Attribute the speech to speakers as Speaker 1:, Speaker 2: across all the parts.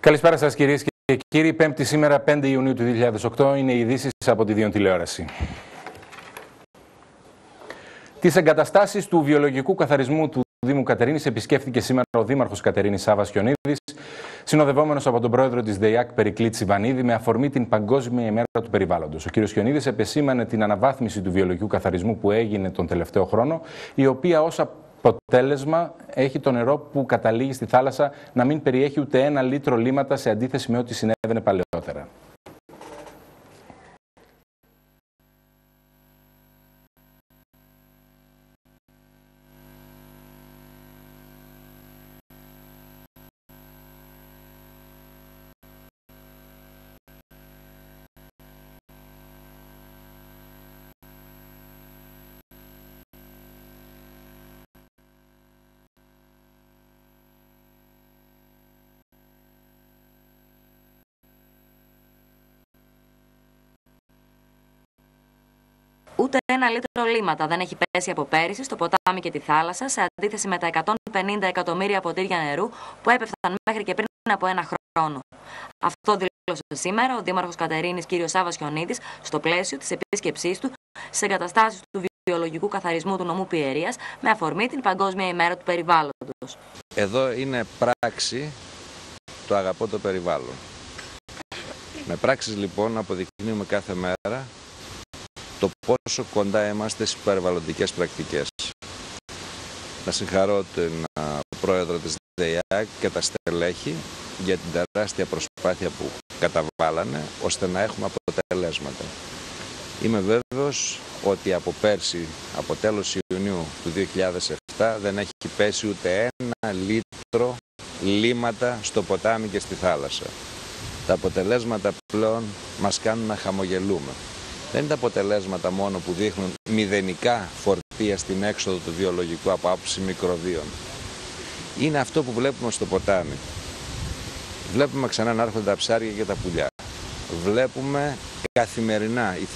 Speaker 1: Καλησπέρα σας κυρίες και κύριοι. Πέμπτη σήμερα 5 Ιουνίου του 2008 είναι οι ειδήσεις από τη Δίον Τηλεόραση. Τις εγκαταστάσεις του βιολογικού καθαρισμού του Δήμου Κατερίνης επισκέφθηκε σήμερα ο Δήμαρχος Κατερίνης Σάββας Χιονίδης, συνοδευόμενος από τον πρόεδρο της ΔΕΙΑΚ Περικλή Τσιβανίδη, με αφορμή την Παγκόσμια ημέρα του περιβάλλοντος. Ο κ. Χιονίδης επεσήμανε την αναβάθμιση του βιολογικού καθαρισμού που έγινε τον τελευταίο χρόνο, η οποία ως αποτέλεσμα έχει το νερό που καταλήγει στη θάλασσα να μην περιέχει ούτε 1 λίτρο λίμματα, σε αντίθεση με ό,τι συνέβαινε παλαιότερα.
Speaker 2: Ούτε 1 λίτρο λίμματα δεν έχει πέσει από πέρυσι στο ποτάμι και τη θάλασσα, σε αντίθεση με τα 150 εκατομμύρια ποτήρια νερού που έπεφταν μέχρι και πριν από 1 χρόνο. Αυτό δήλωσε σήμερα ο Δήμαρχος Κατερίνης κ. Σάββας Χιονίδης στο πλαίσιο της επίσκεψής του στις εγκαταστάσεις του βιολογικού καθαρισμού του νομού Πιερίας με αφορμή την Παγκόσμια ημέρα του περιβάλλοντος.
Speaker 3: Εδώ είναι πράξη το αγαπώ το περιβάλλον. Με πράξεις λοιπόν αποδεικνύουμε κάθε μέρα το πόσο κοντά είμαστε στις περιβαλλοντικές πρακτικές. Να συγχαρώ τον πρόεδρο της ΔΕΙΑΚ και τα στελέχη για την τεράστια προσπάθεια που καταβάλανε ώστε να έχουμε αποτελέσματα. Είμαι βέβαιος ότι από πέρσι, από τέλος Ιουνίου του 2007, δεν έχει πέσει ούτε 1 λίτρο λίμματα στο ποτάμι και στη θάλασσα. Τα αποτελέσματα πλέον μας κάνουν να χαμογελούμε. Δεν είναι τα αποτελέσματα μόνο που δείχνουν μηδενικά φορτία στην έξοδο του βιολογικού από άποψη μικροβίων. Είναι αυτό που βλέπουμε στο ποτάμι. Βλέπουμε ξανά να έρχονται τα ψάρια και τα πουλιά. Βλέπουμε καθημερινά η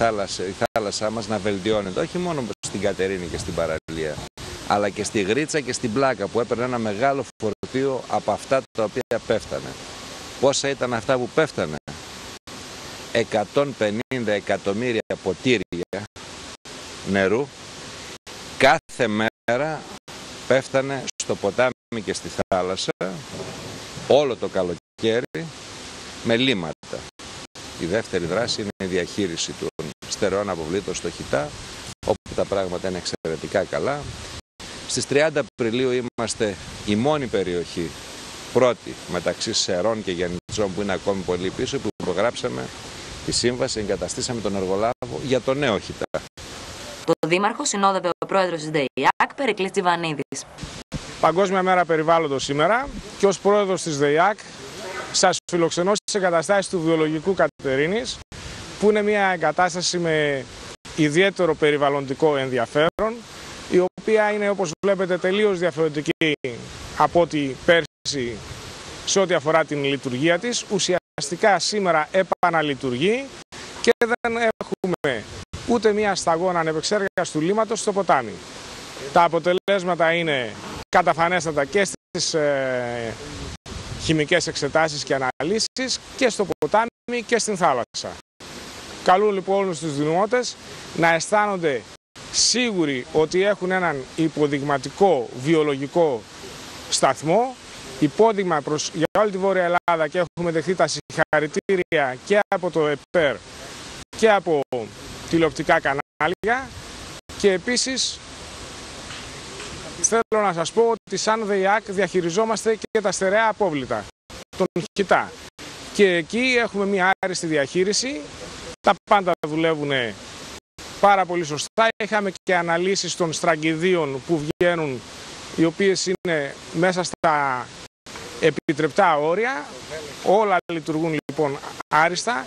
Speaker 3: θάλασσά μας να βελτιώνεται, όχι μόνο στην Κατερίνη και στην παραλία, αλλά και στη Γρίτσα και στην Πλάκα που έπαιρνε ένα μεγάλο φορτίο από αυτά τα οποία πέφτανε. Πόσα ήταν αυτά που πέφτανε? 150 εκατομμύρια ποτήρια νερού κάθε μέρα πέφτανε στο ποτάμι και στη θάλασσα όλο το καλοκαίρι με λίμματα. Η δεύτερη δράση είναι η διαχείριση των στερεών αποβλήτων στο Χιτά, όπου τα πράγματα είναι εξαιρετικά καλά. Στις 30 Απριλίου είμαστε η μόνη περιοχή, πρώτη μεταξύ Σερών και Γιαννιτσών, που είναι ακόμη πολύ πίσω, που υπογράψαμε τη σύμβαση, εγκαταστήσαμε τον εργολάβο για το νέο Χιτά.
Speaker 2: Το Δήμαρχο συνόδευε ο πρόεδρος της ΔΕΙΑΚ, Περικλής Τσιβανίδης.
Speaker 4: Παγκόσμια μέρα περιβάλλοντος σήμερα και ως πρόεδρος της ΔΕΙΑΚ σας φιλοξενώ στις εγκαταστάσεις του βιολογικού Κατερίνης, που είναι μια εγκατάσταση με ιδιαίτερο περιβαλλοντικό ενδιαφέρον, η οποία είναι, όπως βλέπετε, τελείως διαφορετική από ό,τι πέρσι σε ό,τι αφορά την λειτουργία της. Ουσιαστικά σήμερα επαναλειτουργεί και δεν έχουμε ούτε μία σταγόνα ανεπεξέργαστου λίματος στο ποτάμι. Τα αποτελέσματα είναι καταφανέστατα και στις χημικές εξετάσεις και αναλύσεις και στο ποτάμι και στην θάλασσα. Καλούν λοιπόν όλους τους δημότες να αισθάνονται σίγουροι ότι έχουν έναν υποδειγματικό βιολογικό σταθμό, υπόδειγμα για όλη τη Βόρεια Ελλάδα, και έχουμε δεχτεί τα συγχαρητήρια και από το ΕΠΕΡ και από τηλεοπτικά κανάλια. Και επίσης θέλω να σας πω ότι σαν ΔΕΙΑΚ διαχειριζόμαστε και τα στερεά απόβλητα, τον Χιτά. Και εκεί έχουμε μια άριστη διαχείριση, τα πάντα δουλεύουν πάρα πολύ σωστά. Είχαμε και αναλύσεις των στραγγιδίων που βγαίνουν, οι οποίες είναι μέσα στα επιτρεπτά όρια. Όλα λειτουργούν λοιπόν άριστα.